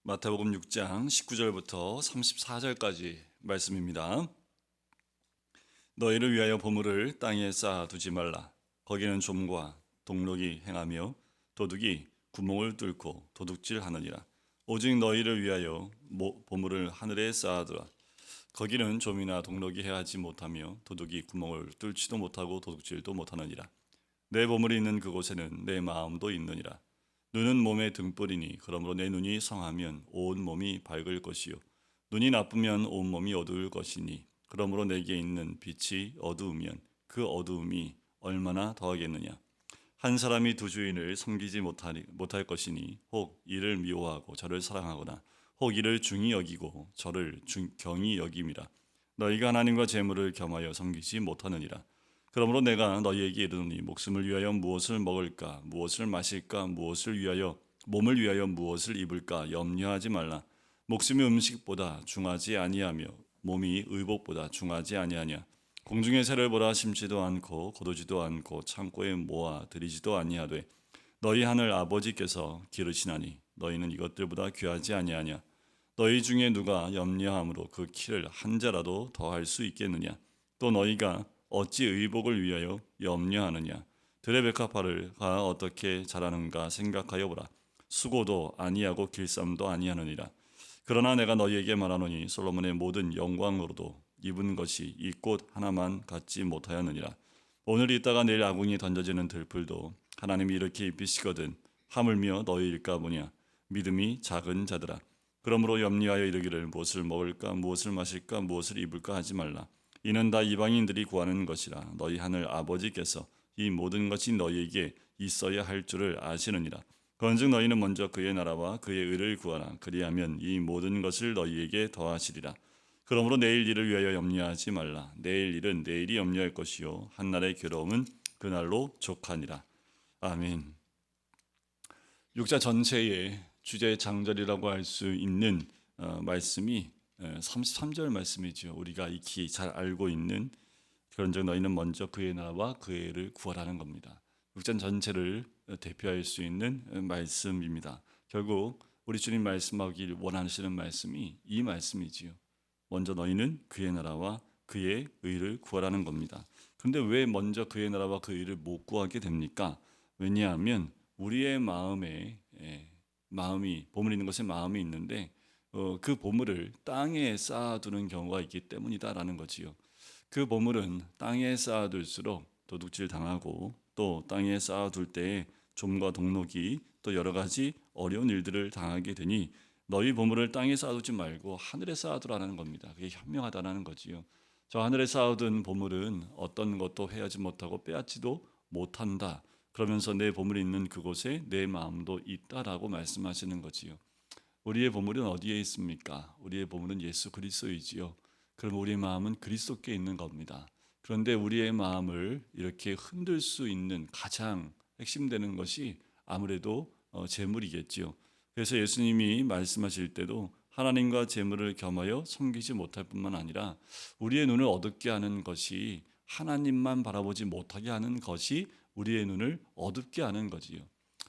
마태복음 6장 19절부터 34절까지 말씀입니다. 너희를 위하여 보물을 땅에 쌓아두지 말라. 거기는 좀과 동록이 행하며 도둑이 구멍을 뚫고 도둑질하느니라. 오직 너희를 위하여 보물을 하늘에 쌓아두라. 거기는 좀이나 동록이 행하지 못하며 도둑이 구멍을 뚫지도 못하고 도둑질도 못하느니라. 내 보물이 있는 그곳에는 내 마음도 있느니라. 눈은 몸의 등불이니 그러므로 내 눈이 성하면 온 몸이 밝을 것이요 눈이 나쁘면 온 몸이 어두울 것이니 그러므로 내게 있는 빛이 어두우면 그 어두움이 얼마나 더하겠느냐. 한 사람이 두 주인을 섬기지 못할 것이니 혹 이를 미워하고 저를 사랑하거나 혹 이를 중히 여기고 저를 경히 여김이라. 너희가 하나님과 재물을 겸하여 섬기지 못하느니라. 그러므로 내가 너희에게 이르노니 목숨을 위하여 무엇을 먹을까 무엇을 마실까 무엇을 위하여 몸을 위하여 무엇을 입을까 염려하지 말라. 목숨이 음식보다 중하지 아니하며 몸이 의복보다 중하지 아니하냐. 공중의 새를 보라 심지도 않고 거두지도 않고 창고에 모아 들이지도 아니하되 너희 하늘 아버지께서 기르시나니 너희는 이것들보다 귀하지 아니하냐. 너희 중에 누가 염려함으로 그 키를 한 자라도 더할 수 있겠느냐. 또 너희가 어찌 의복을 위하여 염려하느냐. 들의 백합화가 어떻게 자라는가 생각하여 보라. 수고도 아니하고 길쌈도 아니하느니라. 그러나 내가 너희에게 말하노니 솔로몬의 모든 영광으로도 입은 것이 이 꽃 하나만 갖지 못하였느니라. 오늘 있다가 내일 아궁이 던져지는 들풀도 하나님이 이렇게 입히시거든 하물며 너희일까 보냐. 믿음이 작은 자들아. 그러므로 염려하여 이르기를 무엇을 먹을까 무엇을 마실까 무엇을 입을까 하지 말라. 이는 다 이방인들이 구하는 것이라. 너희 하늘 아버지께서 이 모든 것이 너희에게 있어야 할 줄을 아시느니라. 그런즉 너희는 먼저 그의 나라와 그의 의를 구하라. 그리하면 이 모든 것을 너희에게 더하시리라. 그러므로 내일 일을 위하여 염려하지 말라. 내일 일은 내일이 염려할 것이요 한날의 괴로움은 그날로 족하니라. 아멘. 육자 전체의 주제 장절이라고 할 수 있는 말씀이 33절 말씀이죠. 우리가 익히 잘 알고 있는 그런즉 너희는 먼저 그의 나라와 그의 의를 구하라는 겁니다. 육전 전체를 대표할 수 있는 말씀입니다. 결국 우리 주님 말씀하길 원하시는 말씀이 이 말씀이지요. 먼저 너희는 그의 나라와 그의 의를 구하라는 겁니다. 그런데 왜 먼저 그의 나라와 그 의를 못 구하게 됩니까? 왜냐하면 우리의 마음에 마음이 보물 있는 것에 마음이 있는데 그 보물을 땅에 쌓아두는 경우가 있기 때문이다라는 거지요. 그 보물은 땅에 쌓아둘수록 도둑질 당하고 또 땅에 쌓아둘 때에 좀과 동록이 또 여러 가지 어려운 일들을 당하게 되니 너희 보물을 땅에 쌓아두지 말고 하늘에 쌓아두라는 겁니다. 그게 현명하다는 거지요. 저 하늘에 쌓아둔 보물은 어떤 것도 해하지 못하고 빼앗지도 못한다. 그러면서 내 보물이 있는 그곳에 내 마음도 있다라고 말씀하시는 거지요. 우리의 보물은 어디에 있습니까? 우리의 보물은 예수 그리스도이지요. 그럼 우리의 마음은 그리스도께 있는 겁니다. 그런데 우리의 마음을 이렇게 흔들 수 있는 가장 핵심되는 것이 아무래도 재물이겠지요. 그래서 예수님이 말씀하실 때도 하나님과 재물을 겸하여 섬기지 못할 뿐만 아니라 우리의 눈을 어둡게 하는 것이 하나님만 바라보지 못하게 하는 것이 우리의 눈을 어둡게 하는 거지요.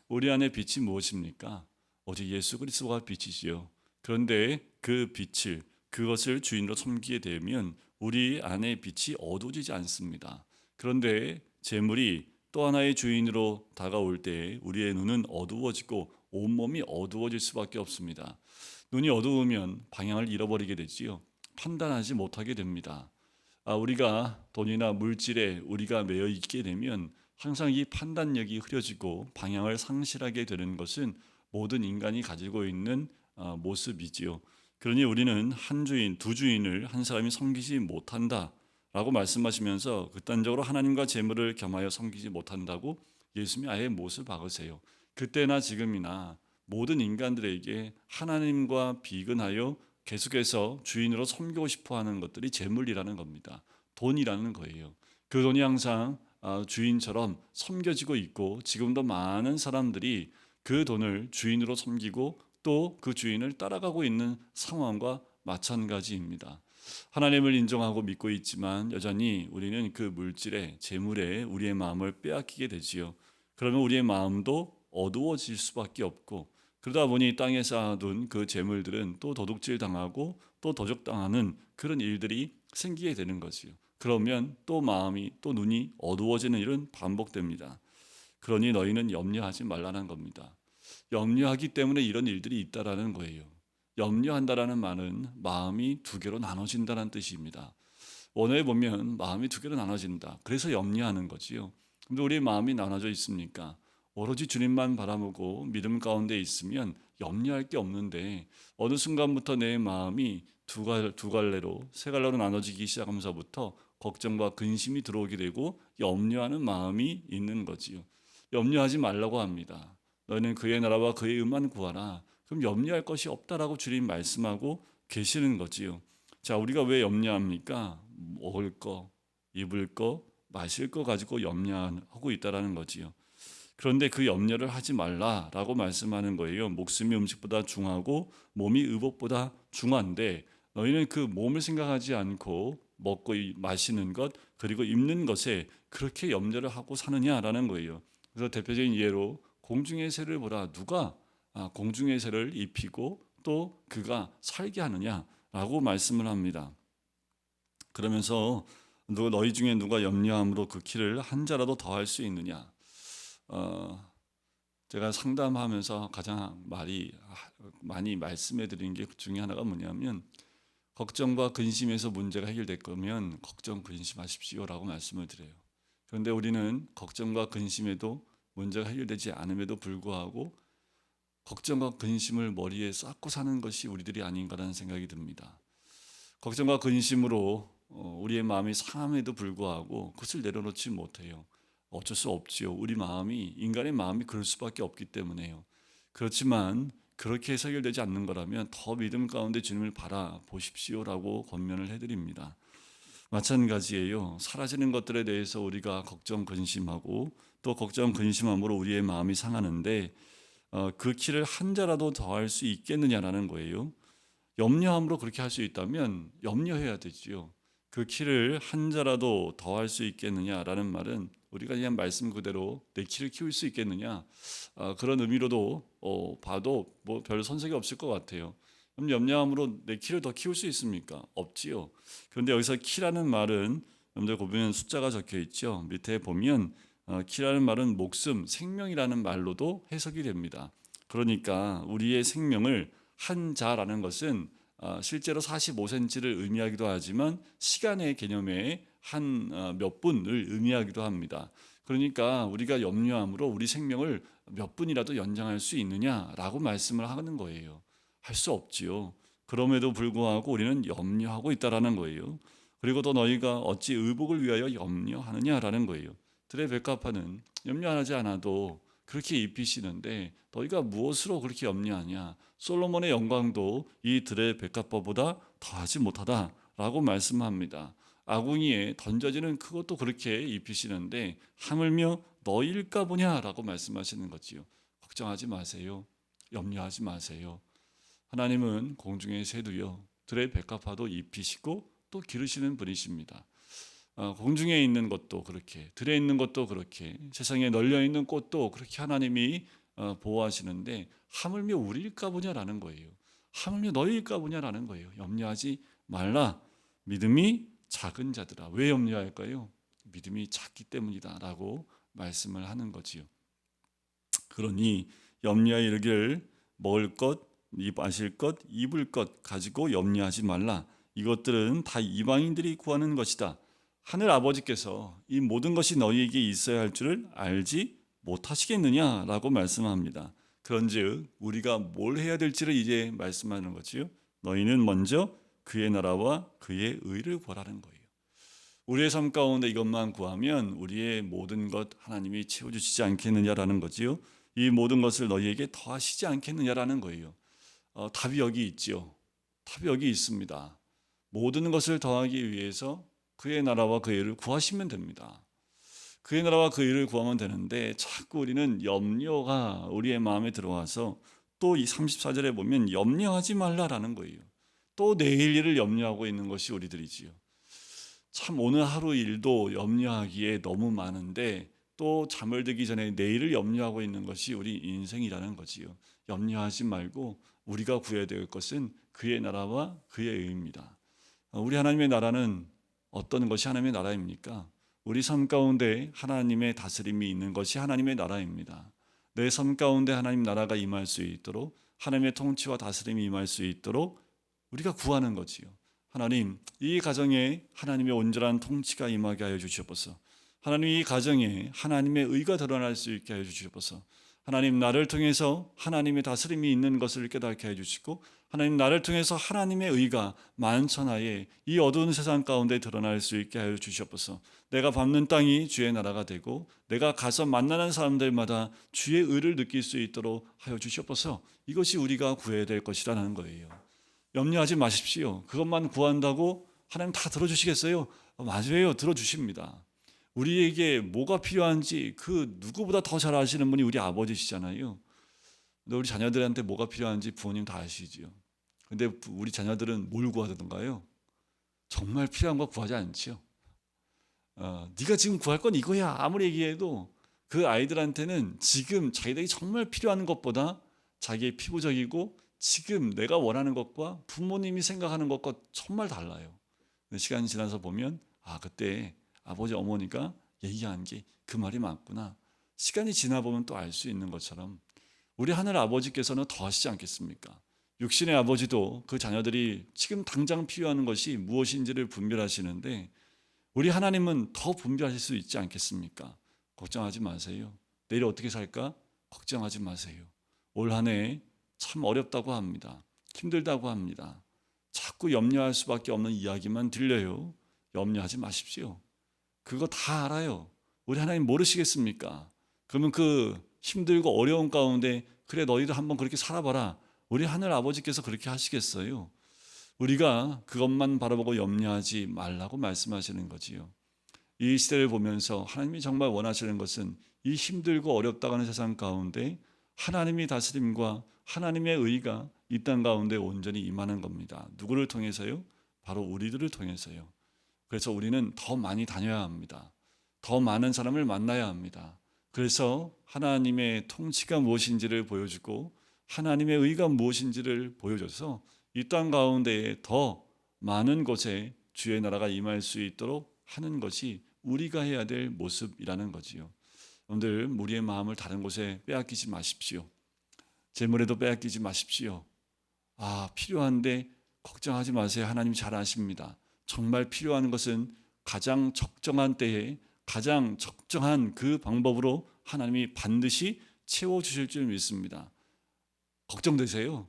우리 안에 빛이 무엇입니까? 오직 예수 그리스도가 빛이지요. 그런데 그 빛을 그것을 주인으로 섬기게 되면 우리 안의 빛이 어두워지지 않습니다. 그런데 재물이 또 하나의 주인으로 다가올 때 우리의 눈은 어두워지고 온몸이 어두워질 수밖에 없습니다. 눈이 어두우면 방향을 잃어버리게 되지요. 판단하지 못하게 됩니다. 우리가 돈이나 물질에 우리가 매여 있게 되면 항상 이 판단력이 흐려지고 방향을 상실하게 되는 것은 모든 인간이 가지고 있는 모습이지요. 그러니 우리는 한 주인, 두 주인을 한 사람이 섬기지 못한다라고 말씀하시면서 극단적으로 하나님과 재물을 겸하여 섬기지 못한다고 예수님이 아예 못을 박으세요. 그때나 지금이나 모든 인간들에게 하나님과 비근하여 계속해서 주인으로 섬기고 싶어하는 것들이 재물이라는 겁니다. 돈이라는 거예요. 그 돈이 항상 주인처럼 섬겨지고 있고 지금도 많은 사람들이 그 돈을 주인으로 섬기고 또 그 주인을 따라가고 있는 상황과 마찬가지입니다. 하나님을 인정하고 믿고 있지만 여전히 우리는 그 물질에 재물에 우리의 마음을 빼앗기게 되지요. 그러면 우리의 마음도 어두워질 수밖에 없고 그러다 보니 땅에 쌓아둔 그 재물들은 또 도둑질 당하고 또 도적당하는 그런 일들이 생기게 되는 거지요. 그러면 또 마음이 또 눈이 어두워지는 일은 반복됩니다. 그러니 너희는 염려하지 말라는 겁니다. 염려하기 때문에 이런 일들이 있다라는 거예요. 염려한다라는 말은 마음이 두 개로 나눠진다는 뜻입니다. 원어에 보면 마음이 두 개로 나눠진다. 그래서 염려하는 거지요. 근데 우리 마음이 나눠져 있습니까? 오로지 주님만 바라보고 믿음 가운데 있으면 염려할 게 없는데 어느 순간부터 내 마음이 두 갈래로 세 갈래로 나눠지기 시작하면서부터 걱정과 근심이 들어오게 되고 염려하는 마음이 있는 거지요. 염려하지 말라고 합니다. 너희는 그의 나라와 그의 의만 구하라. 그럼 염려할 것이 없다라고 주님 말씀하고 계시는 거지요. 자, 우리가 왜 염려합니까? 먹을 거, 입을 거, 마실 거 가지고 염려하고 있다라는 거지요. 그런데 그 염려를 하지 말라라고 말씀하는 거예요. 목숨이 음식보다 중하고 몸이 의복보다 중한데 너희는 그 몸을 생각하지 않고 먹고 마시는 것 그리고 입는 것에 그렇게 염려를 하고 사느냐라는 거예요. 그래서 대표적인 예로 공중의 새를 보라. 누가 공중의 새를 입히고 또 그가 살게 하느냐라고 말씀을 합니다. 그러면서 너희 중에 누가 염려함으로 그 키를 한 자라도 더할 수 있느냐? 제가 상담하면서 가장 많이 말씀해 드린 게 그 중에 하나가 뭐냐면 걱정과 근심에서 문제가 해결될 거면 걱정 근심하십시오라고 말씀을 드려요. 그런데 우리는 걱정과 근심에도 문제가 해결되지 않음에도 불구하고 걱정과 근심을 머리에 쌓고 사는 것이 우리들이 아닌가라는 생각이 듭니다. 걱정과 근심으로 우리의 마음이 상함에도 불구하고 그것을 내려놓지 못해요. 어쩔 수 없지요. 우리 마음이 인간의 마음이 그럴 수밖에 없기 때문에요. 그렇지만 그렇게 해서 해결되지 않는 거라면 더 믿음 가운데 주님을 바라보십시오라고 권면을 해드립니다. 마찬가지예요. 사라지는 것들에 대해서 우리가 걱정 근심하고 또 걱정 근심함으로 우리의 마음이 상하는데 그 키를 한 자라도 더할 수 있겠느냐라는 거예요. 염려함으로 그렇게 할 수 있다면 염려해야 되지요. 그 키를 한 자라도 더할 수 있겠느냐라는 말은 우리가 그냥 말씀 그대로 내 키를 키울 수 있겠느냐 그런 의미로도 봐도 뭐 별 손색이 없을 것 같아요. 그럼 염려함으로 내 키를 더 키울 수 있습니까? 없지요. 그런데 여기서 키라는 말은 여러분들 보면 숫자가 적혀 있죠. 밑에 보면 키라는 말은 목숨, 생명이라는 말로도 해석이 됩니다. 그러니까 우리의 생명을 한 자라는 것은 실제로 45cm를 의미하기도 하지만 시간의 개념의 한 몇 분을 의미하기도 합니다. 그러니까 우리가 염려함으로 우리 생명을 몇 분이라도 연장할 수 있느냐라고 말씀을 하는 거예요. 할 수 없지요. 그럼에도 불구하고 우리는 염려하고 있다라는 거예요. 그리고 또 너희가 어찌 의복을 위하여 염려하느냐라는 거예요. 들의 백합화는 염려하지 않아도 그렇게 입히시는데 너희가 무엇으로 그렇게 염려하냐? 솔로몬의 영광도 이 들의 백합화보다 더하지 못하다라고 말씀합니다. 아궁이에 던져지는 그것도 그렇게 입히시는데 하물며 너희일까 보냐라고 말씀하시는 거지요. 걱정하지 마세요. 염려하지 마세요. 하나님은 공중의 새도요 들의 백합화도 입히시고 또 기르시는 분이십니다. 공중에 있는 것도 그렇게 들에 있는 것도 그렇게 세상에 널려 있는 꽃도 그렇게 하나님이 보호하시는데 하물며 우리일까 보냐라는 거예요. 하물며 너희일까 보냐라는 거예요. 염려하지 말라. 믿음이 작은 자들아. 왜 염려할까요? 믿음이 작기 때문이다라고 말씀을 하는 거지요. 그러니 염려하여 이르기를 먹을 것, 마실 것, 입을 것 가지고 염려하지 말라. 이것들은 다 이방인들이 구하는 것이다. 하늘 아버지께서 이 모든 것이 너희에게 있어야 할 줄을 알지 못하시겠느냐라고 말씀합니다. 그런즉 우리가 뭘 해야 될지를 이제 말씀하는 거지요. 너희는 먼저 그의 나라와 그의 의를 구하라는 거예요. 우리의 삶 가운데 이것만 구하면 우리의 모든 것 하나님이 채워주시지 않겠느냐라는 거지요. 이 모든 것을 너희에게 더하시지 않겠느냐라는 거예요. 답이 여기 있지요. 답이 여기 있습니다. 모든 것을 더하기 위해서 그의 나라와 그의 의를 구하시면 됩니다. 그의 나라와 그의 의를 구하면 되는데 자꾸 우리는 염려가 우리의 마음에 들어와서 또 이 34절에 보면 염려하지 말라라는 거예요. 또 내일 일을 염려하고 있는 것이 우리들이지요. 참 오늘 하루 일도 염려하기에 너무 많은데 또 잠을 들기 전에 내일을 염려하고 있는 것이 우리 인생이라는 거지요. 염려하지 말고 우리가 구해야 될 것은 그의 나라와 그의 의입니다. 우리 하나님의 나라는 어떤 것이 하나님의 나라입니까? 우리 삶 가운데 하나님의 다스림이 있는 것이 하나님의 나라입니다. 내 삶 가운데 하나님 나라가 임할 수 있도록, 하나님의 통치와 다스림이 임할 수 있도록 우리가 구하는 거지요. 하나님, 이 가정에 하나님의 온전한 통치가 임하게 하여 주시옵소서. 하나님, 이 가정에 하나님의 의가 드러날 수 있게 하여 주시옵소서. 하나님, 나를 통해서 하나님의 다스림이 있는 것을 깨닫게 해 주시고, 하나님, 나를 통해서 하나님의 의가 만천하에 이 어두운 세상 가운데 드러날 수 있게 하여 주시옵소서. 내가 밟는 땅이 주의 나라가 되고, 내가 가서 만나는 사람들마다 주의 의를 느낄 수 있도록 하여 주시옵소서. 이것이 우리가 구해야 될 것이라는 거예요. 염려하지 마십시오. 그것만 구한다고 하나님 다 들어주시겠어요? 맞아요. 들어주십니다. 우리에게 뭐가 필요한지 그 누구보다 더 잘 아시는 분이 우리 아버지시잖아요. 근데 우리 자녀들한테 뭐가 필요한지 부모님 다 아시지요. 근데 우리 자녀들은 뭘 구하던가요? 정말 필요한 거 구하지 않지요. 네가 지금 구할 건 이거야. 아무리 얘기해도 그 아이들한테는 지금 자기들이 정말 필요한 것보다 자기의 피부적이고 지금 내가 원하는 것과 부모님이 생각하는 것과 정말 달라요. 시간이 지나서 보면 그때 아버지 어머니가 얘기한 게 그 말이 맞구나. 시간이 지나 보면 또 알 수 있는 것처럼 우리 하늘 아버지께서는 더 하시지 않겠습니까? 육신의 아버지도 그 자녀들이 지금 당장 필요한 것이 무엇인지를 분별하시는데 우리 하나님은 더 분별하실 수 있지 않겠습니까? 걱정하지 마세요. 내일 어떻게 살까? 걱정하지 마세요. 올 한 해 참 어렵다고 합니다. 힘들다고 합니다. 자꾸 염려할 수밖에 없는 이야기만 들려요. 염려하지 마십시오. 그거 다 알아요. 우리 하나님 모르시겠습니까? 그러면 그 힘들고 어려운 가운데 그래 너희도 한번 그렇게 살아봐라. 우리 하늘 아버지께서 그렇게 하시겠어요? 우리가 그것만 바라보고 염려하지 말라고 말씀하시는 거지요. 이 시대를 보면서 하나님이 정말 원하시는 것은 이 힘들고 어렵다고 하는 세상 가운데 하나님이 다스림과 하나님의 의가 이 땅 가운데 온전히 임하는 겁니다. 누구를 통해서요? 바로 우리들을 통해서요. 그래서 우리는 더 많이 다녀야 합니다. 더 많은 사람을 만나야 합니다. 그래서 하나님의 통치가 무엇인지를 보여주고 하나님의 의가 무엇인지를 보여줘서 이 땅 가운데에 더 많은 곳에 주의 나라가 임할 수 있도록 하는 것이 우리가 해야 될 모습이라는 거지요. 여러분들 우리의 마음을 다른 곳에 빼앗기지 마십시오. 재물에도 빼앗기지 마십시오. 필요한데 걱정하지 마세요. 하나님 잘 아십니다. 정말 필요한 것은 가장 적정한 때에 가장 적정한 그 방법으로 하나님이 반드시 채워주실 줄 믿습니다. 걱정되세요?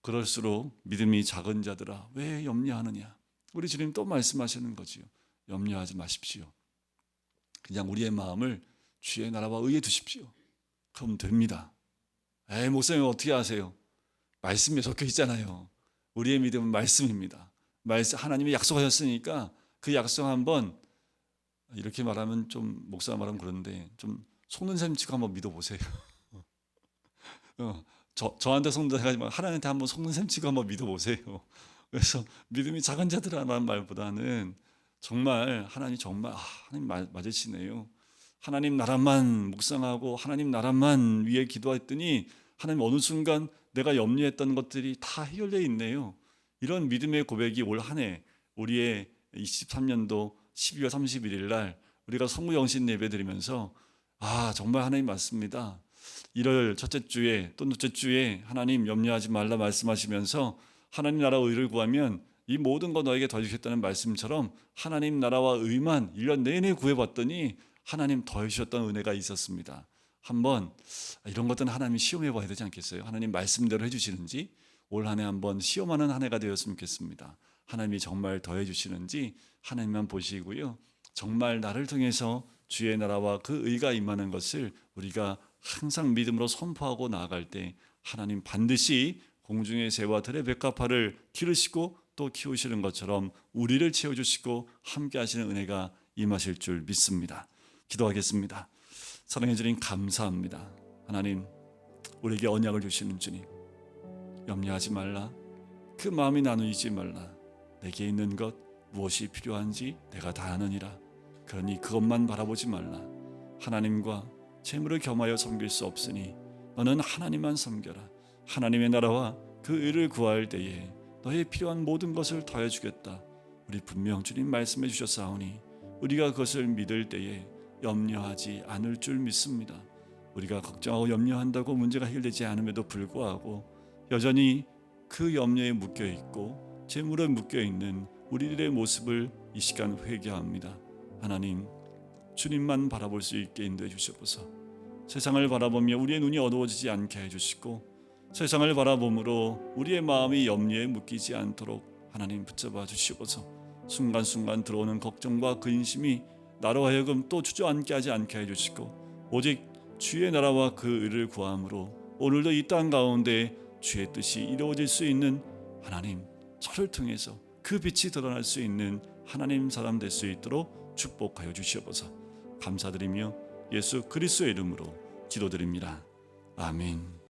그럴수록 믿음이 작은 자들아 왜 염려하느냐? 우리 주님 또 말씀하시는 거지요. 염려하지 마십시오. 그냥 우리의 마음을 주의 나라와 의에 두십시오. 그럼 됩니다. 목사님 어떻게 아세요? 말씀에 적혀 있잖아요. 우리의 믿음은 말씀입니다. 하나님이 약속하셨으니까 그 약속 한번 이렇게 말하면 좀 목사 말하면 그런데 좀 속는 셈 치고 한번 믿어보세요. 저한테 속는 셈 하지만 하나님한테 한번 속는 셈 치고 한번 믿어보세요. 그래서 믿음이 작은 자들아라는 말보다는 정말 하나님 정말 하나님 맞으시네요. 하나님 나라만 묵상하고 하나님 나라만 위해 기도했더니 하나님 어느 순간 내가 염려했던 것들이 다 해결되어 있네요. 이런 믿음의 고백이 올 한 해 우리의 23년도 12월 31일 날 우리가 성구영신 예배 드리면서 정말 하나님 맞습니다. 1월 첫째 주에 또 둘째 주에 하나님 염려하지 말라 말씀하시면서 하나님 나라 의를 구하면 이 모든 거 너에게 더해주셨다는 말씀처럼 하나님 나라와 의만 1년 내내 구해봤더니 하나님 더해주셨던 은혜가 있었습니다. 한번 이런 것들은 하나님이 시험해 봐야 되지 않겠어요? 하나님 말씀대로 해주시는지 올 한 해 한번 시험하는 한 해가 되었으면 좋겠습니다. 하나님이 정말 더해주시는지 하나님만 보시고요. 정말 나를 통해서 주의 나라와 그 의가 임하는 것을 우리가 항상 믿음으로 선포하고 나아갈 때 하나님 반드시 공중의 새와 들의 백합화를 기르시고 또 키우시는 것처럼 우리를 채워주시고 함께 하시는 은혜가 임하실 줄 믿습니다. 기도하겠습니다. 사랑해 주님 감사합니다. 하나님 우리에게 언약을 주시는 주님 염려하지 말라. 그 마음이 나누이지 말라. 내게 있는 것 무엇이 필요한지 내가 다 아느니라. 그러니 그것만 바라보지 말라. 하나님과 재물을 겸하여 섬길 수 없으니 너는 하나님만 섬겨라. 하나님의 나라와 그 의를 구할 때에 너의 필요한 모든 것을 더해 주겠다. 우리 분명 주님 말씀해 주셨사오니 우리가 그것을 믿을 때에 염려하지 않을 줄 믿습니다. 우리가 걱정하고 염려한다고 문제가 해결되지 않음에도 불구하고 여전히 그 염려에 묶여 있고 재물에 묶여 있는 우리들의 모습을 이 시간 회개합니다. 하나님, 주님만 바라볼 수 있게 인도해 주시옵소서. 세상을 바라보며 우리의 눈이 어두워지지 않게 해주시고 세상을 바라봄으로 우리의 마음이 염려에 묶이지 않도록 하나님 붙잡아 주시옵소서. 순간순간 들어오는 걱정과 근심이 나로 하여금 또 주저앉게 하지 않게 해주시고 오직 주의 나라와 그 의를 구함으로 오늘도 이 땅 가운데 주의 뜻이 이루어질 수 있는 하나님, 저를 통해서 그 빛이 드러날 수 있는 하나님 사람 될 수 있도록 축복하여 주시옵소서. 감사드리며 예수 그리스도의 이름으로 기도드립니다. 아멘.